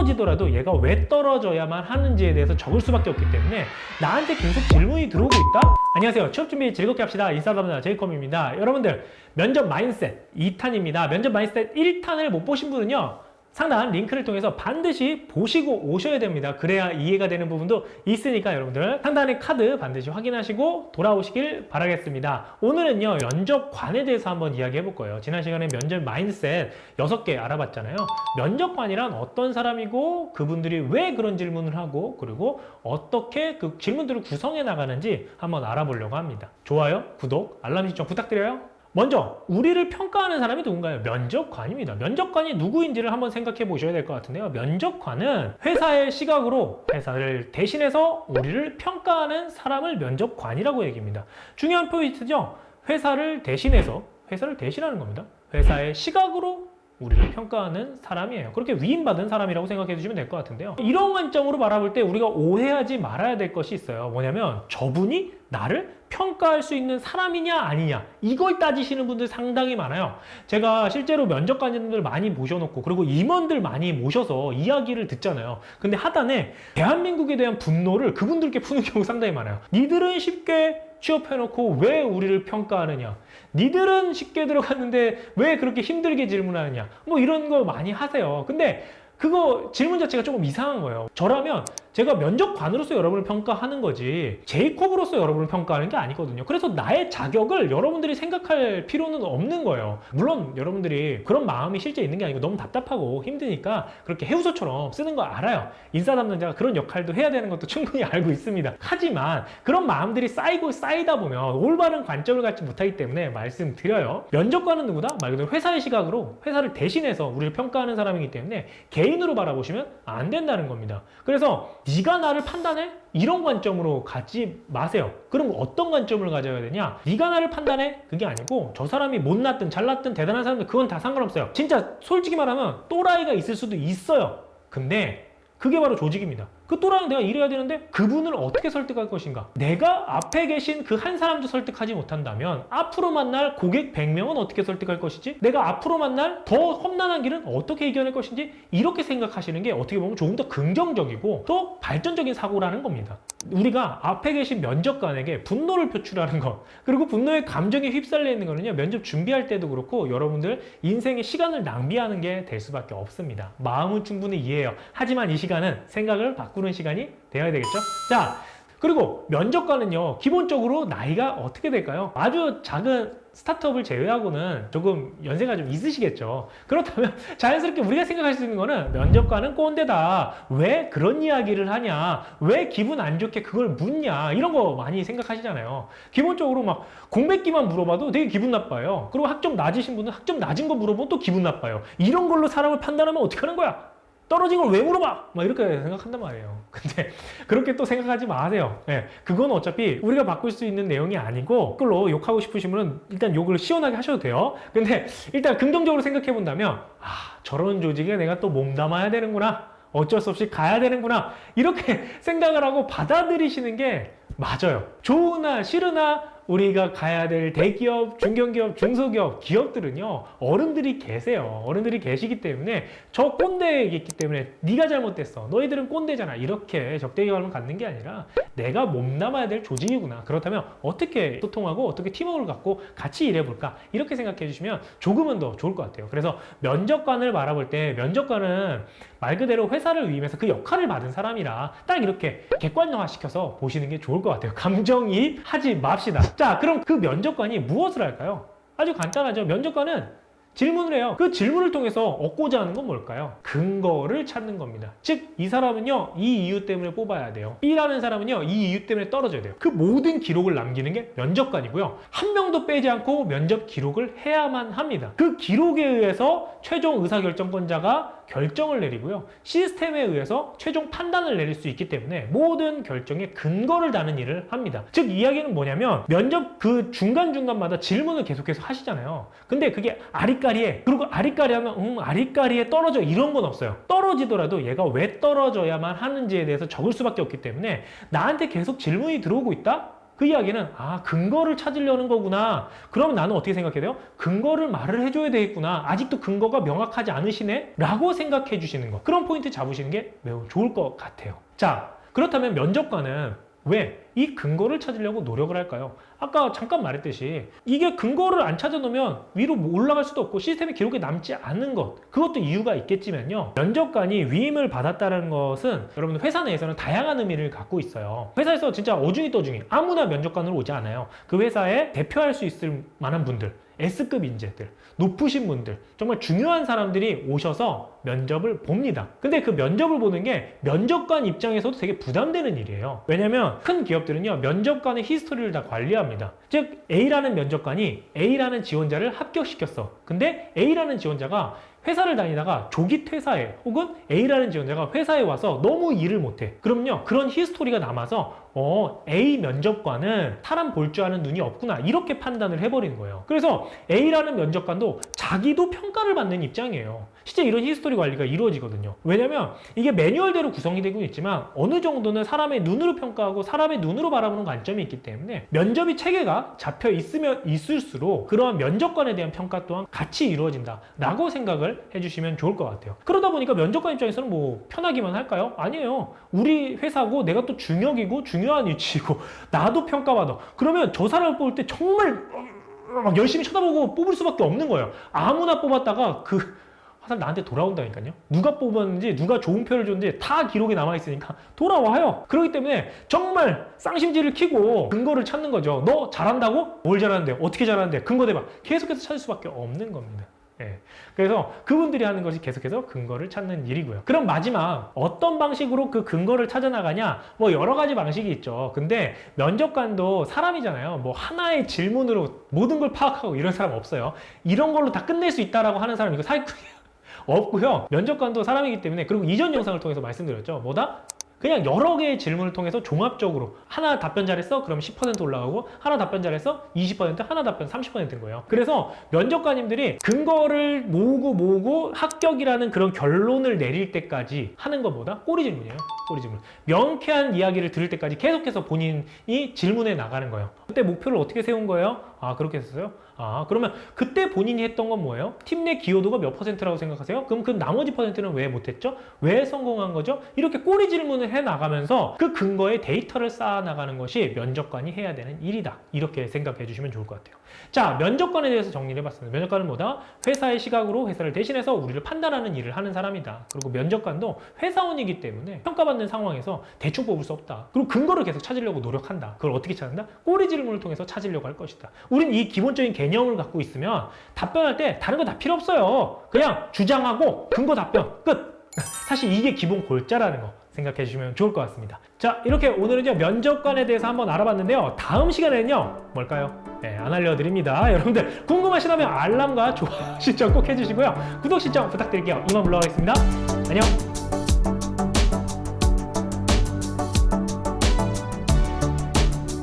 떨어지더라도 얘가 왜 떨어져야만 하는지에 대해서 적을 수밖에 없기 때문에 나한테 계속 질문이 들어오고 있다? 안녕하세요. 취업준비 즐겁게 합시다. 인싸답니다. 제이컴입니다. 여러분들, 면접 마인드셋 2탄입니다. 면접 마인드셋 1탄을 못 보신 분은요, 상단 링크를 통해서 반드시 보시고 오셔야 됩니다. 그래야 이해가 되는 부분도 있으니까 여러분들 상단의 카드 반드시 확인하시고 돌아오시길 바라겠습니다. 오늘은요, 면접관에 대해서 한번 이야기해 볼 거예요. 지난 시간에 면접 마인드셋 6개 알아봤잖아요. 면접관이란 어떤 사람이고 그분들이 왜 그런 질문을 하고 그리고 어떻게 그 질문들을 구성해 나가는지 한번 알아보려고 합니다. 좋아요, 구독, 알람 설정 부탁드려요. 먼저 우리를 평가하는 사람이 누군가요? 면접관입니다. 면접관이 누구인지를 한번 생각해 보셔야 될 것 같은데요. 면접관은 회사의 시각으로 회사를 대신해서 우리를 평가하는 사람을 면접관이라고 얘기합니다. 중요한 포인트죠. 회사를 대신해서, 회사를 대신하는 겁니다. 회사의 시각으로 우리를 평가하는 사람이에요. 그렇게 위임받은 사람이라고 생각해 주시면 될 것 같은데요. 이런 관점으로 바라볼 때 우리가 오해하지 말아야 될 것이 있어요. 뭐냐면 저분이 나를 평가할 수 있는 사람이냐 아니냐, 이걸 따지시는 분들 상당히 많아요. 제가 실제로 면접관님들 많이 모셔놓고 그리고 임원들 많이 모셔서 이야기를 듣잖아요. 근데 하단에 대한민국에 대한 분노를 그분들께 푸는 경우 상당히 많아요. 니들은 쉽게 취업해놓고 왜 우리를 평가하느냐, 니들은 쉽게 들어갔는데 왜 그렇게 힘들게 질문하느냐, 뭐 이런 거 많이 하세요. 근데 그거 질문 자체가 조금 이상한 거예요. 저라면 제가 면접관으로서 여러분을 평가하는 거지 제이콥으로서 여러분을 평가하는 게 아니거든요. 그래서 나의 자격을 여러분들이 생각할 필요는 없는 거예요. 물론 여러분들이 그런 마음이 실제 있는 게 아니고 너무 답답하고 힘드니까 그렇게 해우소처럼 쓰는 거 알아요. 인싸 담당자가 그런 역할도 해야 되는 것도 충분히 알고 있습니다. 하지만 그런 마음들이 쌓이고 쌓이다 보면 올바른 관점을 갖지 못하기 때문에 말씀드려요. 면접관은 누구다? 말 그대로 회사의 시각으로 회사를 대신해서 우리를 평가하는 사람이기 때문에 개인으로 바라보시면 안 된다는 겁니다. 그래서 네가 나를 판단해? 이런 관점으로 가지 마세요. 그럼 어떤 관점을 가져야 되냐? 네가 나를 판단해? 그게 아니고 저 사람이 못났든 잘났든 대단한 사람들 그건 다 상관없어요. 진짜 솔직히 말하면 또라이가 있을 수도 있어요. 근데 그게 바로 조직입니다. 그 또라이는 내가 이래야 되는데 그분을 어떻게 설득할 것인가? 내가 앞에 계신 그 한 사람도 설득하지 못한다면 앞으로 만날 고객 100명은 어떻게 설득할 것이지? 내가 앞으로 만날 더 험난한 길은 어떻게 이겨낼 것인지, 이렇게 생각하시는 게 어떻게 보면 조금 더 긍정적이고 또 발전적인 사고라는 겁니다. 우리가 앞에 계신 면접관에게 분노를 표출하는 것, 그리고 분노의 감정에 휩쓸려 있는 거는요, 면접 준비할 때도 그렇고 여러분들 인생의 시간을 낭비하는 게 될 수밖에 없습니다. 마음은 충분히 이해해요. 하지만 이 시간은 생각을 바꾸는 시간이 되어야 되겠죠? 자, 그리고 면접관은요, 기본적으로 나이가 어떻게 될까요? 아주 작은 스타트업을 제외하고는 조금 연세가 좀 있으시겠죠. 그렇다면 자연스럽게 우리가 생각할 수 있는 거는 면접관은 꼰대다, 왜 그런 이야기를 하냐, 왜 기분 안 좋게 그걸 묻냐, 이런 거 많이 생각하시잖아요. 기본적으로 막 공백기만 물어봐도 되게 기분 나빠요. 그리고 학점 낮으신 분은 학점 낮은 거 물어보면 또 기분 나빠요. 이런 걸로 사람을 판단하면 어떻게 하는 거야? 떨어진 걸 왜 물어봐? 막 이렇게 생각한단 말이에요. 근데 그렇게 또 생각하지 마세요. 예, 그건 어차피 우리가 바꿀 수 있는 내용이 아니고, 그걸로 욕하고 싶으시면 일단 욕을 시원하게 하셔도 돼요. 근데 일단 긍정적으로 생각해 본다면, 아, 저런 조직에 내가 또 몸담아야 되는구나, 어쩔 수 없이 가야 되는구나, 이렇게 생각을 하고 받아들이시는 게 맞아요. 좋으나 싫으나 우리가 가야 될 대기업, 중견기업, 중소기업, 기업들은요, 어른들이 계세요. 어른들이 계시기 때문에 저 꼰대이기 때문에 네가 잘못됐어, 너희들은 꼰대잖아, 이렇게 적대감을 갖는 게 아니라 내가 몸담아야 될 조직이구나, 그렇다면 어떻게 소통하고 어떻게 팀워크를 갖고 같이 일해볼까, 이렇게 생각해 주시면 조금은 더 좋을 것 같아요. 그래서 면접관을 바라볼 때 면접관은 말 그대로 회사를 위임해서 그 역할을 받은 사람이라 딱 이렇게 객관화 시켜서 보시는 게 좋을 것 같아요. 감정이입 하지 맙시다. 자, 그럼 그 면접관이 무엇을 할까요? 아주 간단하죠. 면접관은 질문을 해요. 그 질문을 통해서 얻고자 하는 건 뭘까요? 근거를 찾는 겁니다. 즉, 이 사람은요, 이 이유 때문에 뽑아야 돼요. B라는 사람은요, 이 이유 때문에 떨어져야 돼요. 그 모든 기록을 남기는 게 면접관이고요. 한 명도 빼지 않고 면접 기록을 해야만 합니다. 그 기록에 의해서 최종 의사결정권자가 결정을 내리고요, 시스템에 의해서 최종 판단을 내릴 수 있기 때문에 모든 결정에 근거를 다는 일을 합니다. 즉, 이야기는 뭐냐면 면접 그 중간중간마다 질문을 계속해서 하시잖아요. 근데 그게 아리까리해, 그리고 아리까리하면 아리까리에 떨어져, 이런 건 없어요. 떨어지더라도 얘가 왜 떨어져야만 하는지에 대해서 적을 수밖에 없기 때문에 나한테 계속 질문이 들어오고 있다? 그 이야기는 근거를 찾으려는 거구나. 그러면 나는 어떻게 생각해야 돼요? 근거를 말을 해줘야 되겠구나. 아직도 근거가 명확하지 않으시네? 라고 생각해 주시는 거. 그런 포인트 잡으시는 게 매우 좋을 것 같아요. 자, 그렇다면 면접관은 왜 이 근거를 찾으려고 노력을 할까요? 아까 잠깐 말했듯이 이게 근거를 안 찾아놓으면 위로 올라갈 수도 없고 시스템에 기록에 남지 않은 것, 그것도 이유가 있겠지만요, 면접관이 위임을 받았다는 것은 여러분 회사 내에서는 다양한 의미를 갖고 있어요. 회사에서 진짜 어중이 떠중이 아무나 면접관으로 오지 않아요. 그 회사에 대표할 수 있을 만한 분들, S급 인재들, 높으신 분들, 정말 중요한 사람들이 오셔서 면접을 봅니다. 근데 그 면접을 보는 게 면접관 입장에서도 되게 부담되는 일이에요. 왜냐면 큰 기업들은요, 면접관의 히스토리를 다 관리합니다. 즉 A라는 면접관이 A라는 지원자를 합격시켰어. 근데 A라는 지원자가 회사를 다니다가 조기 퇴사해, 혹은 A라는 지원자가 회사에 와서 너무 일을 못해. 그럼요, 그런 히스토리가 남아서 A 면접관은 사람 볼 줄 아는 눈이 없구나, 이렇게 판단을 해버리는 거예요. 그래서 A라는 면접관도 자기도 평가를 받는 입장이에요. 실제 이런 히스토리 관리가 이루어지거든요. 왜냐면 이게 매뉴얼대로 구성이 되고 있지만 어느 정도는 사람의 눈으로 평가하고 사람의 눈으로 바라보는 관점이 있기 때문에 면접이 체계가 잡혀 있으면 있을수록 그러한 면접관에 대한 평가 또한 같이 이루어진다라고 생각을 해주시면 좋을 것 같아요. 그러다 보니까 면접관 입장에서는 뭐 편하기만 할까요? 아니에요. 우리 회사고 내가 또 중역이고 중요한 위치이고 나도 평가받아. 그러면 저 사람을 뽑을 때 정말 막 열심히 쳐다보고 뽑을 수밖에 없는 거예요. 아무나 뽑았다가 사람 나한테 돌아온다니까요. 누가 뽑았는지, 누가 좋은 표를 줬는지 다 기록에 남아있으니까 돌아와요. 그렇기 때문에 정말 쌍심지를 켜고 근거를 찾는 거죠. 너 잘한다고? 뭘 잘하는데? 어떻게 잘하는데? 근거 대봐. 계속해서 찾을 수밖에 없는 겁니다. 예. 그래서 그분들이 하는 것이 계속해서 근거를 찾는 일이고요. 그럼 마지막 어떤 방식으로 그 근거를 찾아나가냐? 뭐 여러 가지 방식이 있죠. 근데 면접관도 사람이잖아요. 뭐 하나의 질문으로 모든 걸 파악하고 이런 사람 없어요. 이런 걸로 다 끝낼 수 있다라고 하는 사람 이거 사기꾼이에요. 없고요. 면접관도 사람이기 때문에, 그리고 이전 영상을 통해서 말씀드렸죠. 뭐다? 그냥 여러 개의 질문을 통해서 종합적으로 하나 답변 잘했어? 그럼 10% 올라가고, 하나 답변 잘했어? 20%, 하나 답변 30%인 거예요. 그래서 면접관님들이 근거를 모으고 합격이라는 그런 결론을 내릴 때까지 하는 것보다 꼬리 질문이에요. 꼬리 질문. 명쾌한 이야기를 들을 때까지 계속해서 본인이 질문해 나가는 거예요. 그때 목표를 어떻게 세운 거예요? 그렇게 했어요? 그러면 그때 본인이 했던 건 뭐예요? 팀 내 기여도가 몇 %라고 생각하세요? 그럼 그 나머지 %는 왜 못했죠? 왜 성공한 거죠? 이렇게 꼬리 질문을 해 나가면서 그 근거에 데이터를 쌓아 나가는 것이 면접관이 해야 되는 일이다. 이렇게 생각해 주시면 좋을 것 같아요. 자, 면접관에 대해서 정리를 해봤습니다. 면접관은 뭐다? 회사의 시각으로 회사를 대신해서 우리를 판단하는 일을 하는 사람이다. 그리고 면접관도 회사원이기 때문에 평가받는 상황에서 대충 뽑을 수 없다. 그리고 근거를 계속 찾으려고 노력한다. 그걸 어떻게 찾는다? 꼬리 질문을 통해서 찾으려고 할 것이다. 우린 이 기본적인 개념을 갖고 있으면 답변할 때 다른 거 다 필요 없어요. 그냥 주장하고 근거 답변 끝. 사실 이게 기본 골자라는 거 생각해 주시면 좋을 것 같습니다. 자, 이렇게 오늘은요 면접관에 대해서 한번 알아봤는데요. 다음 시간에는요 뭘까요? 네, 안 알려드립니다. 여러분들 궁금하시다면 알람과 좋아요 신청 꼭 해주시고요. 구독 신청 부탁드릴게요. 이만 물러가겠습니다. 안녕.